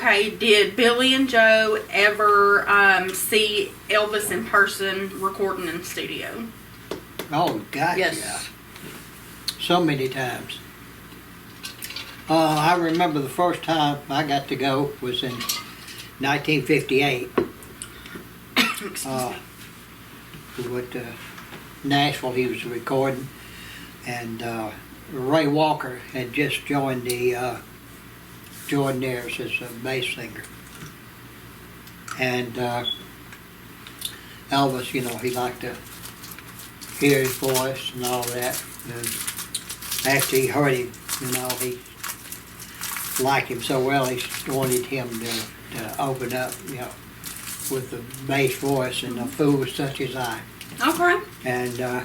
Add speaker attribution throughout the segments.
Speaker 1: Okay, did Billy and Joe ever see Elvis in person recording in the studio?
Speaker 2: Oh, gosh,
Speaker 3: Yes.
Speaker 2: yeah. So many times. I remember the first time I got to go was in 1958. We went to Nashville, he was recording, and Ray Walker had just joined the Jordanaires as a bass singer. And Elvis, you know, he liked to hear his voice and all that. And after he heard him, you know, he liked him so well, he wanted him to open up, you know, with the bass voice and a fool such as I.
Speaker 1: Okay.
Speaker 2: And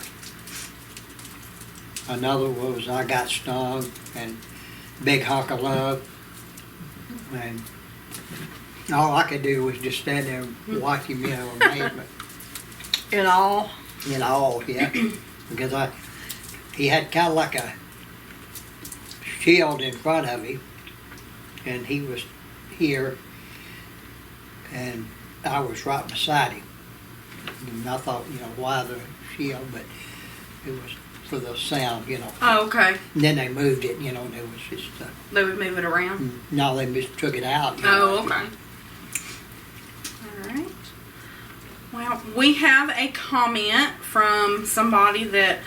Speaker 2: another was I Got Stung and Big Hunk of Love. And all I could do was just stand there and watch him, you know, amazement.
Speaker 3: In all?
Speaker 2: In all, yeah. Because he had kind of like a shield in front of him, and he was here, and I was right beside him. And I thought, you know, why the shield, but it was for the sound, you know.
Speaker 1: Oh, okay.
Speaker 2: And then they moved it, you know, and it was just,
Speaker 1: They would move it around?
Speaker 2: no, they just took it out. You know.
Speaker 1: Oh, okay. Alright. Well, we have a comment from somebody that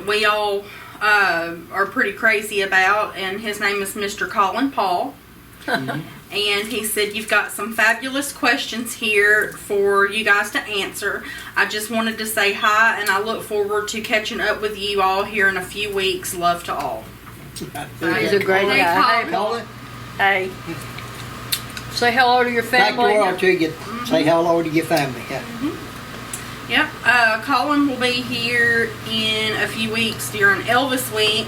Speaker 1: we all are pretty crazy about, and his name is Mr. Colin Paul. And he said, you've got some fabulous questions here for you guys to answer. I just wanted to say hi, and I look forward to catching up with you all here in a few weeks. Love to all.
Speaker 3: He's a great
Speaker 1: Hey,
Speaker 3: guy.
Speaker 1: Colin.
Speaker 2: Colin,
Speaker 3: Hey. Say hello to your
Speaker 2: back the
Speaker 3: family.
Speaker 2: world to you. Say hello to your family. Yeah.
Speaker 1: Yep. Colin will be here in a few weeks during Elvis Week,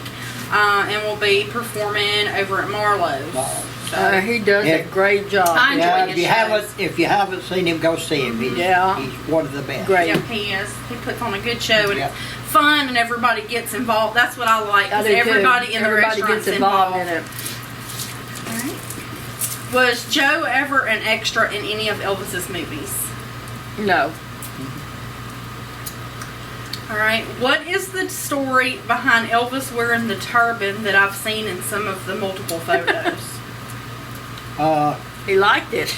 Speaker 1: and will be performing over at Marlowe's. So,
Speaker 3: He does a great job.
Speaker 1: I enjoy
Speaker 2: Yeah,
Speaker 1: his
Speaker 2: if you haven't seen him, go see him. He's,
Speaker 3: Yeah.
Speaker 2: he's one of the best.
Speaker 3: Great.
Speaker 1: yep, he is. He puts on a good show, and
Speaker 2: Yep.
Speaker 1: it's fun, and everybody gets involved. That's what I like.
Speaker 3: I
Speaker 1: 'Cause
Speaker 3: do too.
Speaker 1: everybody in the
Speaker 3: Everybody
Speaker 1: restaurant's
Speaker 3: gets involved in it.
Speaker 1: Alright. Was Joe ever an extra in any of Elvis's movies?
Speaker 3: No.
Speaker 1: Alright. What is the story behind Elvis wearing the turban that I've seen in some of the multiple photos?
Speaker 3: He liked it.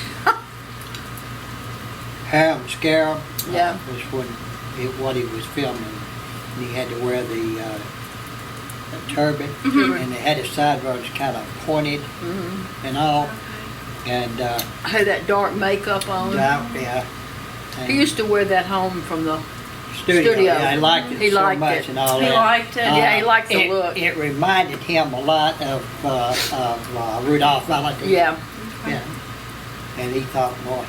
Speaker 2: Harem Scarab
Speaker 3: Yeah.
Speaker 2: was what he was filming. And he had to wear the turban, and they had his sideburns kind of pointed and all. And
Speaker 3: Had that dark makeup on.
Speaker 2: yeah.
Speaker 3: He used to wear that home from the
Speaker 2: Studio.
Speaker 3: studio.
Speaker 2: Yeah, he liked it
Speaker 3: He
Speaker 2: so
Speaker 3: liked
Speaker 2: much
Speaker 3: it.
Speaker 2: and all
Speaker 1: He
Speaker 2: that.
Speaker 1: liked it.
Speaker 3: Yeah, he liked the look.
Speaker 2: It reminded him a lot of Rudolph Valentine.
Speaker 3: Yeah.
Speaker 2: Yeah. And he thought, well,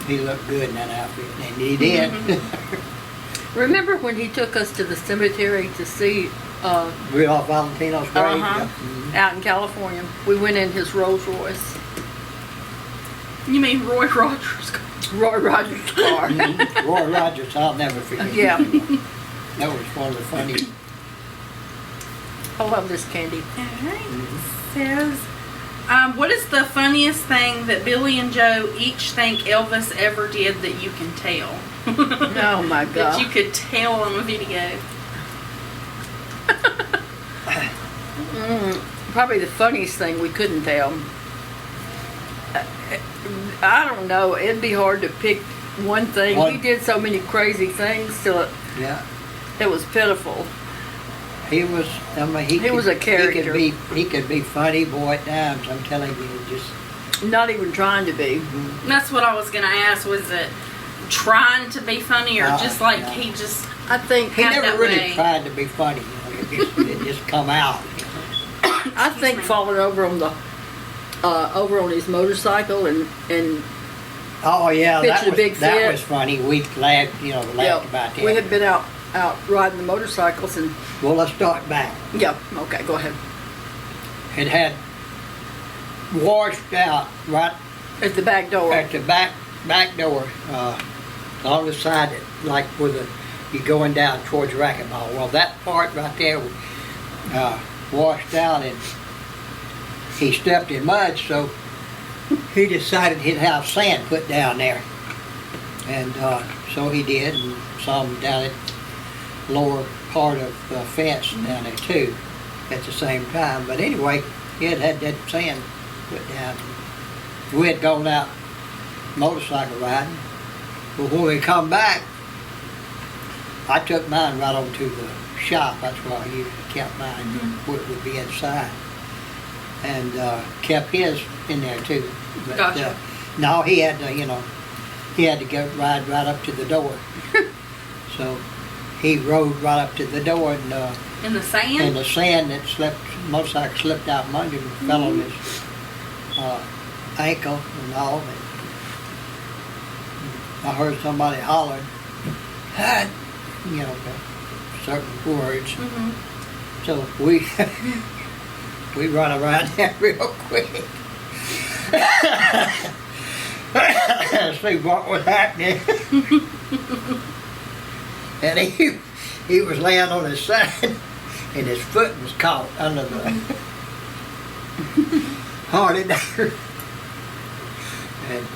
Speaker 2: he looked good in that outfit, and he did.
Speaker 3: Remember when he took us to the cemetery to see
Speaker 2: Rudolph Valentino's grave.
Speaker 3: Uh-huh.
Speaker 2: Yeah.
Speaker 3: out in California? We went in his Rolls Royce.
Speaker 1: You mean Roy Rogers?
Speaker 3: Roy Rogers' car.
Speaker 2: Roy Rogers, I'll never forget.
Speaker 3: Yeah.
Speaker 2: That was one of the funniest.
Speaker 3: I love this candy.
Speaker 1: Alright. Says, what is the funniest thing that Billy and Joe each think Elvis ever did that you can tell?
Speaker 3: Oh my
Speaker 1: That
Speaker 3: God.
Speaker 1: you could tell on a video.
Speaker 3: Probably the funniest thing we couldn't tell. I don't know. It'd be hard to pick one thing.
Speaker 2: One.
Speaker 3: He did so many crazy things till
Speaker 2: Yeah.
Speaker 3: it was pitiful.
Speaker 2: He was, I mean,
Speaker 3: He was a character.
Speaker 2: He could be funny, boy, at times. I'm telling you, just.
Speaker 3: Not even trying to be.
Speaker 1: That's what I was going to ask. Was it trying to be funny, or just like
Speaker 2: no.
Speaker 1: he just
Speaker 3: I think
Speaker 2: He
Speaker 1: had
Speaker 2: never
Speaker 1: that
Speaker 2: really
Speaker 1: way?
Speaker 2: tried to be funny. You know, it just come out.
Speaker 3: I think
Speaker 1: me.
Speaker 3: falling over on the over on his motorcycle and
Speaker 2: Oh yeah,
Speaker 3: Pitched a big
Speaker 2: that
Speaker 3: fit.
Speaker 2: was funny. We laughed about that.
Speaker 3: we had been out riding the motorcycles and
Speaker 2: Well, let's start back.
Speaker 3: okay, go ahead.
Speaker 2: It had washed out right
Speaker 3: At the back door.
Speaker 2: at the back door, on the side, like where you're going down towards racquetball. Well, that part right there washed out, and he stepped in mud, so he decided he'd have sand put down there. And so he did, and some down at lower part of the fence down there too at the same time. But anyway, he had that sand put down. We had gone out motorcycle riding. But when we come back, I took mine right over to the shop. That's where I usually kept mine, where it would be inside. And kept his in there too. But,
Speaker 1: Gotcha.
Speaker 2: no, he had to, he had to go ride right up to the door. So he rode right up to the door, and
Speaker 1: In the sand?
Speaker 2: and the sand that motorcycle slipped out from under him, and fell on his ankle and all. And I heard somebody hollering, "Hut," certain words. So we we run around there real quick. See what was happening. And he was laying on his side, and his foot was caught under the hardy there. And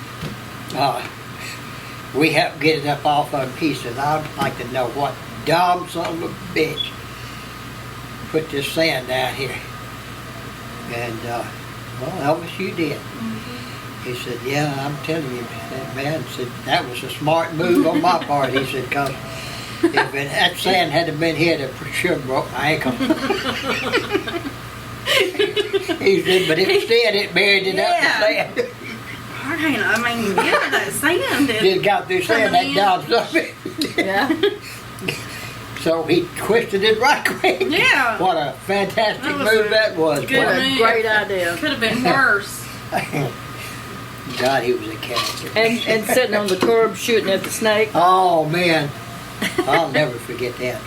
Speaker 2: we helped get it up off of him. He said, "I'd like to know what dumb son of a bitch put this sand down here." And well, Elvis, you did. He said, "Yeah, I'm telling you, man." He said, "That was a smart move on my part." He said, "Because if that sand hadn't been here, it for sure broke my ankle." He said, "But instead it buried it up the sand."
Speaker 1: I mean, yeah, that sand.
Speaker 2: Just got through saying that dumb something.
Speaker 3: Yeah.
Speaker 2: So he twisted it right quick.
Speaker 1: Yeah.
Speaker 2: What a fantastic
Speaker 1: That was
Speaker 2: move
Speaker 1: a
Speaker 2: that was.
Speaker 1: good
Speaker 3: What
Speaker 2: boy.
Speaker 3: a great idea.
Speaker 1: Could have been worse.
Speaker 2: God, he was a character.
Speaker 3: And sitting on the curb shooting at the snake.
Speaker 2: Oh, man. I'll never forget that.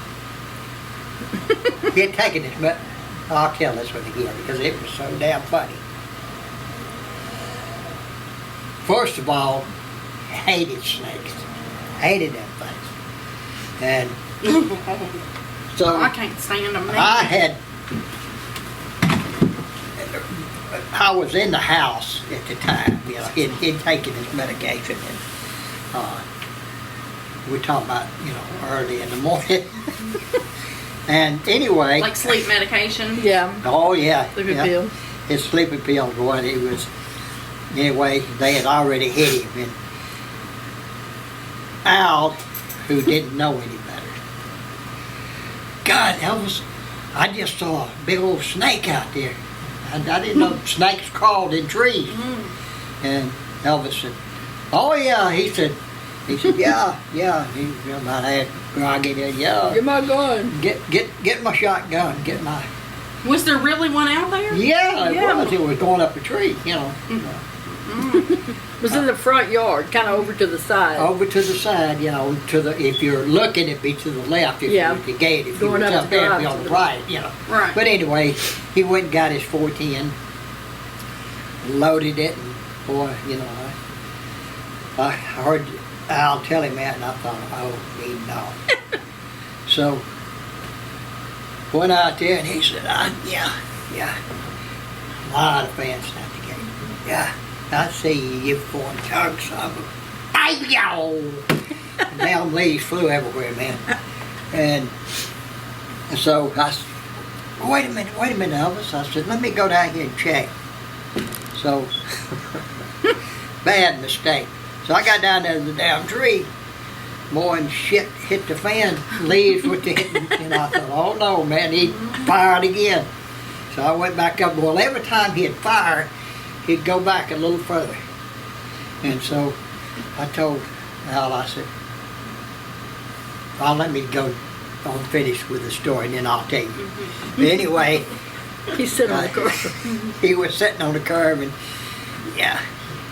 Speaker 2: He had taken it, but I'll tell this one again because it was so damn funny. First of all, hated snakes. Hated them things. And so
Speaker 1: I can't stand them.
Speaker 2: I was in the house at the time. He'd taken his medication, and we're talking about, early in the morning. And anyway.
Speaker 1: Like sleep medication.
Speaker 3: Yeah.
Speaker 2: Oh, yeah.
Speaker 3: Sleeping
Speaker 2: yeah.
Speaker 3: pill.
Speaker 2: His sleeping pills were what it was. Anyway, they had already hit him. And Al, who didn't know any better, "God, Elvis, I just saw a big old snake out there. I didn't know snakes crawled in trees." And Elvis said, "Oh, yeah." He said, yeah. He about had groggy there. "Yeah.
Speaker 3: Get my gun.
Speaker 2: Get my shotgun. Get my..."
Speaker 1: Was there really one out there?
Speaker 2: Yeah, it
Speaker 1: Yeah.
Speaker 2: was. It was going up a tree,
Speaker 3: It was in the front yard, kind of over to the side.
Speaker 2: Over to the side, if you're looking, it'd be to the left if
Speaker 3: Yeah.
Speaker 2: you're at the gate. If
Speaker 3: Going
Speaker 2: you were
Speaker 3: up
Speaker 2: up
Speaker 3: the
Speaker 2: there, it'd
Speaker 3: drive
Speaker 2: be
Speaker 3: to
Speaker 2: on the
Speaker 3: the-
Speaker 2: right,
Speaker 1: Right.
Speaker 2: But anyway, he went and got his 410, loaded it, and boy, I heard Al tell him that, and I thought, oh, me no. So, went out there, and he said, yeah, a lot of fans at the gate. "Yeah, I see you foreign thugs. Ay-yow!" Damn leaves flew everywhere, man. And so I said, wait a minute, Elvis. I said, "Let me go down here and check." So, bad mistake. So I got down there to the damn tree. Boy, and shit hit the fan. Leaves were hitting. And I thought, oh no, man, he fired again. So I went back up. Well, every time he'd fire, he'd go back a little further. And so I told Al, I said, "Well, let me go on finish with the story, and then I'll tell you." But anyway,
Speaker 3: He's sitting on the curb.
Speaker 2: he was sitting on the curb, and yeah,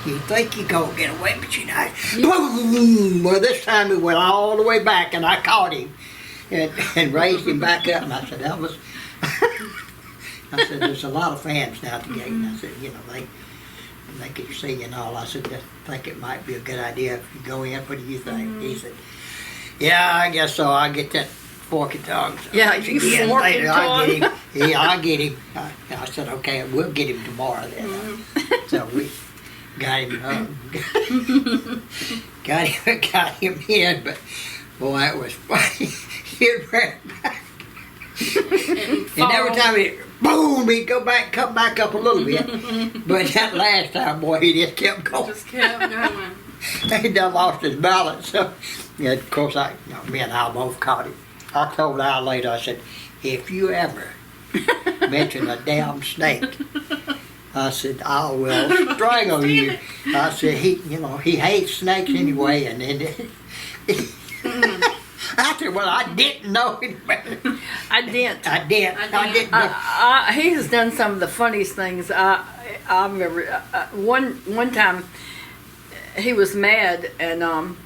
Speaker 2: you think you gonna get away, but you're not. Boom! Well, this time he went all the way back, and I caught him and raised him back up, and I said, "Elvis," I said, "there's a lot of fans down at the gate." And I said, they could see you and all. I said, "I think it might be a good idea if you go in. What do you think?" He said, "Yeah, I guess so. I'll get that forky tongue. So
Speaker 3: Yeah, you
Speaker 2: again,
Speaker 3: forky
Speaker 2: later I get
Speaker 3: tongue.
Speaker 2: him. Yeah, I get him. I said, okay, we'll get him tomorrow then. So we got him, got him in, but boy, it was funny. He ran back. And every time he, boom, he'd come back up a little bit. But that last time, boy, he just kept going.
Speaker 1: Just kept going.
Speaker 2: He done lost his balance. So, yeah, of course, me and Al both caught him. I told Al later, I said, if you ever mention a damn snake, I said, I will strangle you. I said, he hates snakes anyway. And then I said, well, I didn't know it better.
Speaker 3: I didn't.
Speaker 2: I didn't know.
Speaker 3: He has done some of the funniest things. I remember one time he was mad, and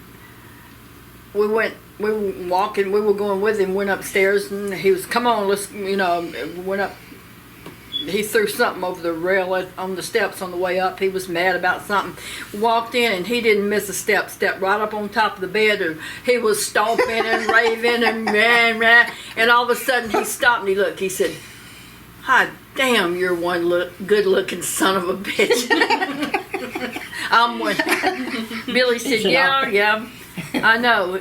Speaker 3: we were walking. We were going with him. Went upstairs, and he was, come on, let's, went up. He threw something over the rail on the steps on the way up. He was mad about something. Walked in, and he didn't miss a step. Stepped right up on top of the bed, and he was stomping and raving and rah. And all of a sudden, he stopped and he looked. He said, "Hi, damn, you're one good-looking son of a bitch." I'm one. Billy said, "Yeah, I know."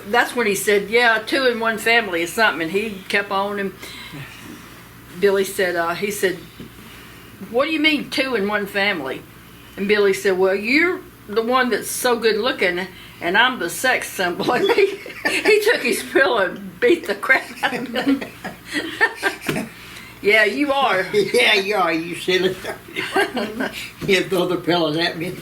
Speaker 3: That's when he said, "Yeah, 2 in one family is something," and he kept on and. Billy said, he said, "What do you mean 2 in one family?" And Billy said, "Well, you're the one that's so good looking, and I'm the sex symbol." And he took his pillow and beat the crap out of him. Yeah, you are.
Speaker 2: Yeah, you are, you silly. He'd throw the pillows at me.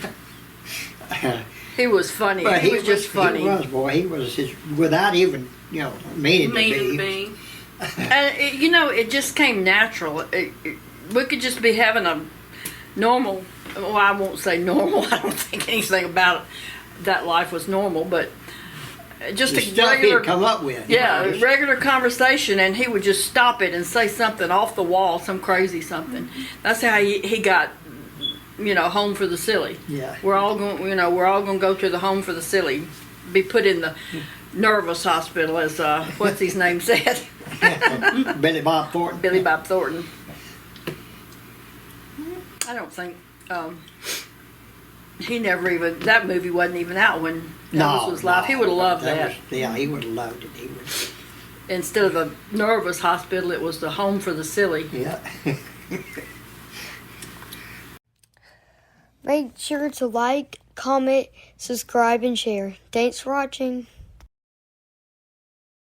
Speaker 3: He was funny.
Speaker 2: But
Speaker 3: he was just funny.
Speaker 2: He was, boy. He was without even, meaning to be.
Speaker 3: And it just came natural. We could just be having a normal. Well, I won't say normal. I don't think anything about that life was normal, but just
Speaker 2: the
Speaker 3: a
Speaker 2: stuff
Speaker 3: regular
Speaker 2: he'd come up with.
Speaker 3: Yeah, regular conversation, and he would just stop it and say something off the wall, some crazy something. That's how he got, home for the silly.
Speaker 2: Yeah.
Speaker 3: We're all going to go to the home for the silly, be put in the nervous hospital, as what's his name said.
Speaker 2: Billy Bob Thornton.
Speaker 3: Billy Bob Thornton. I don't think he never even, that movie wasn't even out when Elvis was live. He would have loved that.
Speaker 2: Yeah, he would have loved it. He would.
Speaker 3: Instead of the nervous hospital, it was the home for the silly.
Speaker 2: Yeah.
Speaker 4: Make sure to like, comment, subscribe, and share. Thanks for watching.